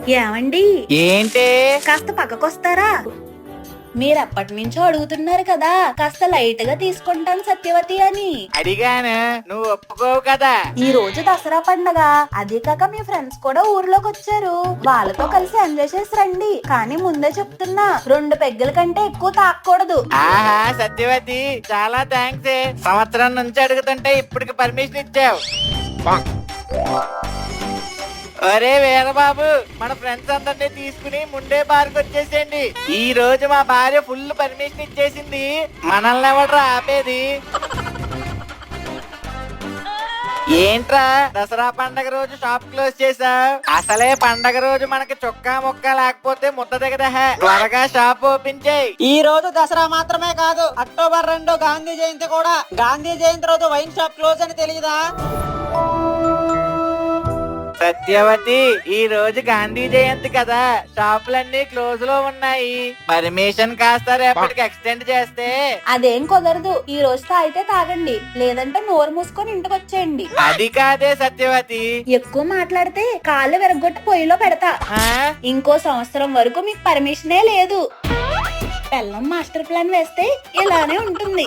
ఏమండి? ఏంటి? కాస్త పక్కకొస్తారా? మీరెప్పటి నుంచో అడుగుతున్నారు కదా, కాస్త లైట్ గా తీసుకుంటాను సత్యవతి అని. అడిగాను, నువ్వు ఒప్పుకోవు కదా. ఈ రోజు దసరా పండగ, అదే కాక మీ ఫ్రెండ్స్ కూడా ఊర్లోకి వచ్చారు. వాళ్ళతో కలిసి ఎంజాయ్ చేసి రండి. కానీ ముందే చెప్తున్నా, 2 పెగ్గల కంటే ఎక్కువ తాకూడదు. ఆహా సత్యవతి, చాలా థ్యాంక్స్. సంవత్సరం నుంచి అడుగుతుంటే ఇప్పటికి పర్మిషన్ ఇచ్చావు. ఒరే వీరబాబు, మన ఫ్రెండ్స్ అందరినీ తీసుకుని ముందే బార్కి వచ్చేసేయండి. ఈ రోజు మా భార్య ఫుల్ పర్మిషన్ ఇచ్చేసింది, మనల్ని ఎవడ్రా ఆపేది? ఏంట్రా దసరా పండగ రోజు షాప్ క్లోజ్ చేసావు? అసలే పండగ రోజు మనకి చొక్కా ముక్క లేకపోతే ముద్ద దిగదహ. త్వరగా షాప్ ఓపెన్ చేయి. ఈ రోజు దసరా మాత్రమే కాదు, అక్టోబర్ 2 గాంధీ జయంతి కూడా. గాంధీ జయంతి రోజు వైన్ షాప్ క్లోజ్ అని తెలియదా? సత్యవతి, ఈ రోజు గాంధీ జయంతి కదా, షాపులన్నీ క్లోజ్ లో ఉన్నాయి. పర్మిషన్ కాస్త రేపటికి ఎక్స్టెండ్ చేస్తే. అదేం కుదరదు. ఈ రోజు తాగితే తాగండి, లేదంటే నోరు మూసుకొని ఇంటికి వచ్చేయండి. అది కాదే సత్యవతి. ఎక్కువ మాట్లాడితే కాళ్ళు విరగొట్టి పొయ్యిలో పెడతా. ఆ? ఇంకో సంవత్సరం వరకు మీకు పర్మిషనే లేదు. పెళ్ళం మాస్టర్ ప్లాన్ వేస్తే ఇలానే ఉంటుంది.